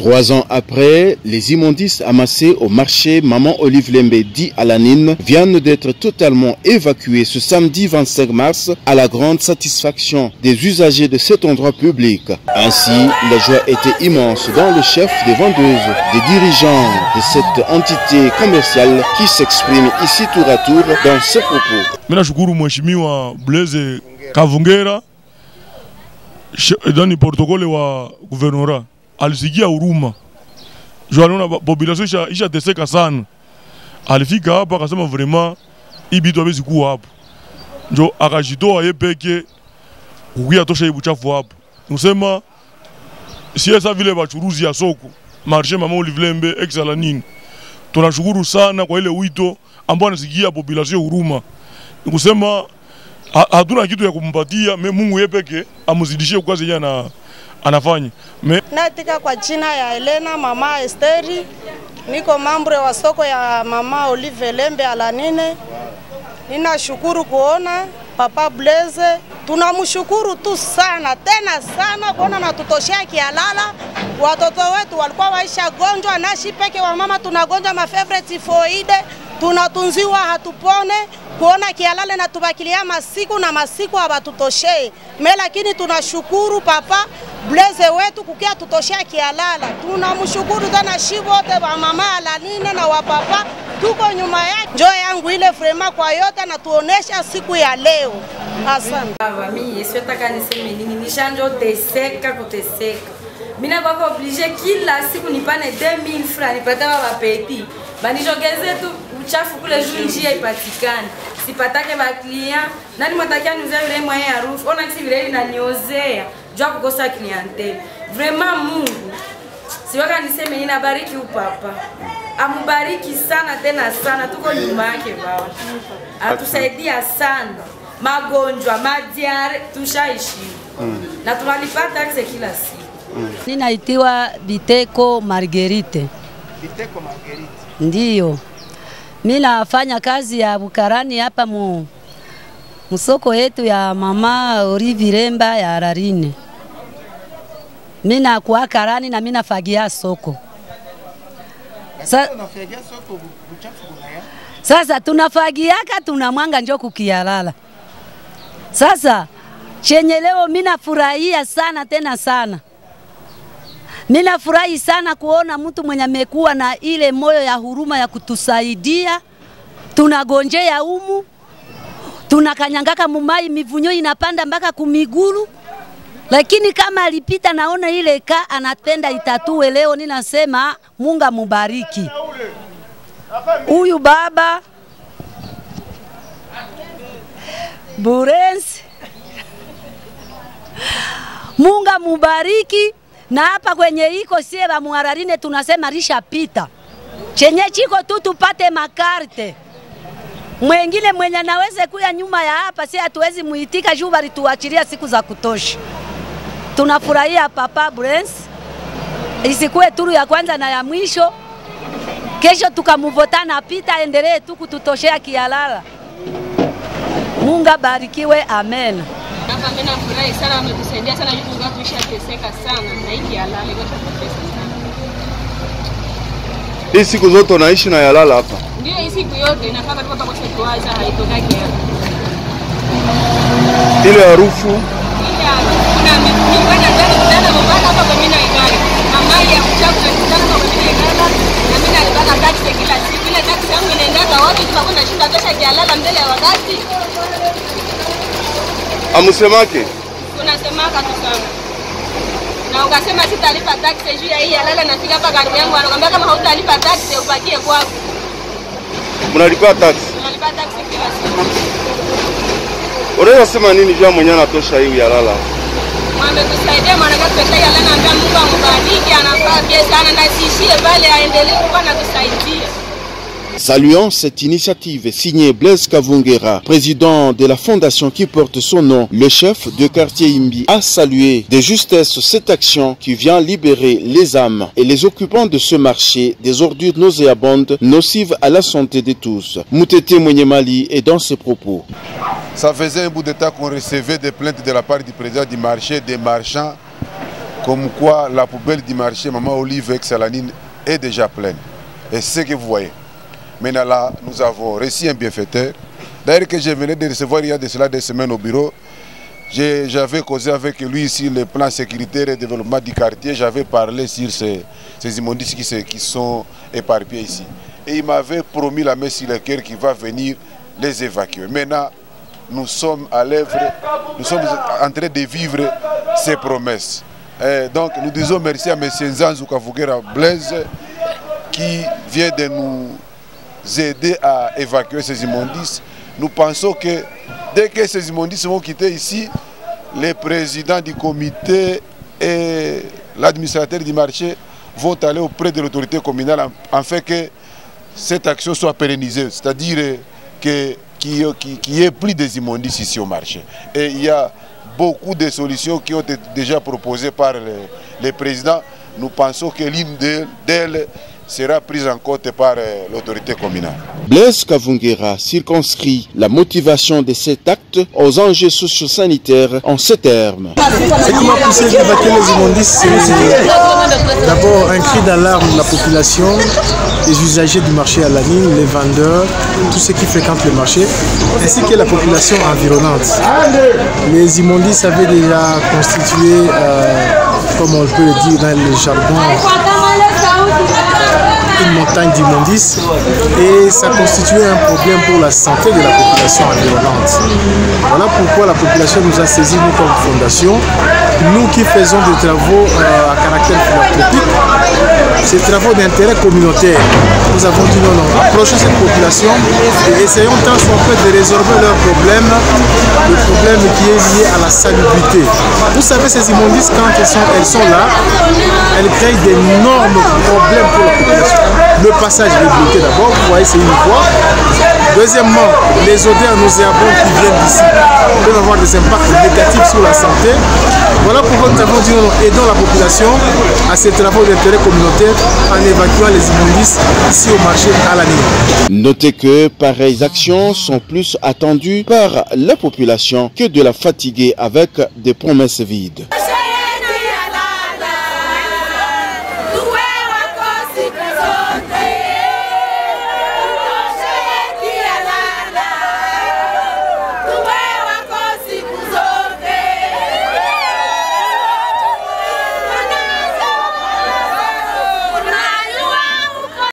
3 ans après, les immondices amassés au marché Maman Olive Lembe dit à la Nine viennent d'être totalement évacués ce samedi 25 mars à la grande satisfaction des usagers de cet endroit public. Ainsi, la joie était immense dans le chef des vendeuses, des dirigeants de cette entité commerciale qui s'exprime ici tour à tour dans ce propos. Mina shukuru mheshimiwa Blaise Kavungera ndani protokole wa guvernora alisikia huruma. Jo aliona population isha teseka sana. Alifika hapa akasema vraiment ibitu hawezi kuwa hapo. Jo akajitoa yeye peke kukia tosha ibuchafu hapo. Unasema siasa vile bachuruzi ya soko marché Maman Olive Lembe exala nini. Tunashukuru sana kwa ile wito ambao anasikia population huruma. Nikusema hatuna kitu ya kumpatia, Mungu yeye peke amuzidishie kazi yeye anafanya. Natika kwa jina ya Elena Mama Esteri, niko mambre wa soko ya Mama Olive Lembe Alanine. Ninashukuru kuona Papa Blaise, tunamshukuru tu sana tena sana kuona natutoshea kialala. Watoto wetu walikuwa waisha gonjwa, nashi peke wa mama tunagonjwa mafevre tifoide, tunatunziwa hatupone. Kuona kialala na tubakilia masiku na masiku habatutoshe. Lakini tunashukuru Papa Blaise wetu kukia tutoshea kialala. Tunamshukuru tena shibote wa mama Alanine na wa papa tuko nyuma yake. Njoo yangu ile frema kwa yote na tuonesha siku ya leo. Asante. Mimi siwetaka niseme nini, nishanjo teseka kuteseka. Mimi nakuwa obligé kila siku nipane 2000 francs nipata wa petit. Banijogeze tu uchafu kule juu njia ipatikane. Sipatake ba client, nani matakia niuze vile moyen ya roof. Ona kisi vile inaniozea. Jua kukosa clientele. Vraiment Mungu. Siwaka niseme nini, abariki upapa. Amubariki sana tena sana, tuko nyuma yake baba. Atusaidia sana. Magonjwa, madiare tushaishi. Na tunalipata taksi kila siku. Ninaitiwa Biteko Marguerite. Biteko Marguerite. Ndiyo. Mimi nafanya kazi ya bukarani hapa musoko yetu ya Mama Olive Lembe ya Alanine. Mimi nakuwa karani na mimi nafagia soko. Sasa tunafagiaka tunamwanga njoo kukialala. Sasa chenye leo mimi nafurahia sana tena sana. Mimi nafurahi sana kuona mtu mwenye amekuwa na ile moyo ya huruma ya kutusaidia. Tunagonjea humu. Tunakanyangaka mumai, mivunyo inapanda mpaka kumiguru. Lakini kama alipita naona ile ka anapenda itatue leo, ninasema Mungu mubariki. Huyu baba Burensi, Mungu mubariki. Na hapa kwenye iko sie ba Alanine tunasema risha pita. Chenye chiko tu tupate makarte. Mwengine mwenye naweze kuya nyuma ya hapa si hatuwezi muitika juu bali tuachilia siku za kutosha. Tunafurahia Papa Blaise. Isikuwe turu ya kwanza na ya mwisho. Kesho tukamuvotana pita endelee tu kututoshea kialala. Mungu barikiwe, amen. Hapa mimi nafurahi sana, ametusaidia sana juu tunateseka sana na hiki halala kwa sana. Hii siku zote unaishi na yalala hapa? Ndio, hii siku yote inafaka tu hapa kwa sababu haitokaki hapa. Ile harufu kuna mimi bwana ndani mbona hapa kwa mimi na igari. Mama ya uchafu na kitana kwa mimi na igari. Na mimi nalipata taksi kila siku. Ile taksi yangu inaenda wapi? Tunakwenda shinda pesa kialala mbele ya wakati. Amusemake? Unasemaka tu sana. Na ukasema sitalipa taksi juu ya hii halala, nafika hapa karibu yangu anakuambia kama hautalipa taksi upakie kwako. Mnalipa taksi? Tunalipa taksi kila siku. Unaweza sema nini juu mwenye anatosha hii halala? Mwambe tusaidia mwanaka pesa halala, naambia Mungu ambariki, anafaa pia sana na siishie pale, aendelee kuwa na kusaidia. Saluant cette initiative signée Blaise Kavungera, président de la fondation qui porte son nom, le chef de quartier Imbi a salué de justesse cette action qui vient libérer les âmes et les occupants de ce marché des ordures nauséabondes nocives à la santé de tous. Moutete Mwenyemali est dans ses propos. Ça faisait un bout de temps qu'on recevait des plaintes de la part du président du marché, des marchands, comme quoi la poubelle du marché Maman Olive ex-Alanine est déjà pleine. Et c'est ce que vous voyez. Maintenant là, nous avons reçu un bienfaiteur. D'ailleurs que je venais de recevoir il y a de cela des semaines au bureau. J'avais causé avec lui sur le plan sécuritaire et développement du quartier. J'avais parlé sur ces immondices qui sont éparpillés ici. Et il m'avait promis la main sur le cœur qu'il va venir les évacuer. Maintenant, nous sommes à l'œuvre, nous sommes en train de vivre ces promesses. Et donc nous disons merci à M. Nzanzu Kavugera Blaise qui vient de nous aider à évacuer ces immondices. Nous pensons que dès que ces immondices vont quitter ici, les présidents du comité et l'administrateur du marché vont aller auprès de l'autorité communale afin que cette action soit pérennisée, c'est-à-dire qu'il y ait plus des immondices ici au marché. Et il y a beaucoup de solutions qui ont été déjà proposées par les présidents. Nous pensons que l'une d'elles sera prise en compte par l'autorité communale. Blaise Kavungera circonscrit la motivation de cet acte aux enjeux socio-sanitaires en ces termes. Ce qui m'a poussé à évacuer les immondices, c'est d'abord un cri d'alarme de la population, les usagers du marché Alanine, les vendeurs, tous ceux qui fréquentent le marché, ainsi que la population environnante. Les immondices avaient déjà constitué, comme on peut le dire dans le jargon, une montagne d'immondices et ça constituait un problème pour la santé de la population environnante. Voilà pourquoi la population nous a saisis, nous comme fondation, nous qui faisons des travaux à caractère philanthropique, ces travaux d'intérêt communautaire. Nous avons dit non, approchons cette population et essayons tant soit peu de résorber leurs problèmes, le problème qui est lié à la salubrité. Vous savez, ces immondices, quand elles sont là, elles créent d'énormes problèmes pour la population. Le passage est bloqué d'abord, vous voyez, c'est une voie. Deuxièmement, les odeurs nauséabondes qui viennent d'ici peuvent avoir des impacts négatifs sur la santé. Voilà pourquoi nous avons dit aidons la population à ces travaux d'intérêt communautaire en évacuant les immondices ici au marché Alanine. Notez que pareilles actions sont plus attendues par la population que de la fatiguer avec des promesses vides.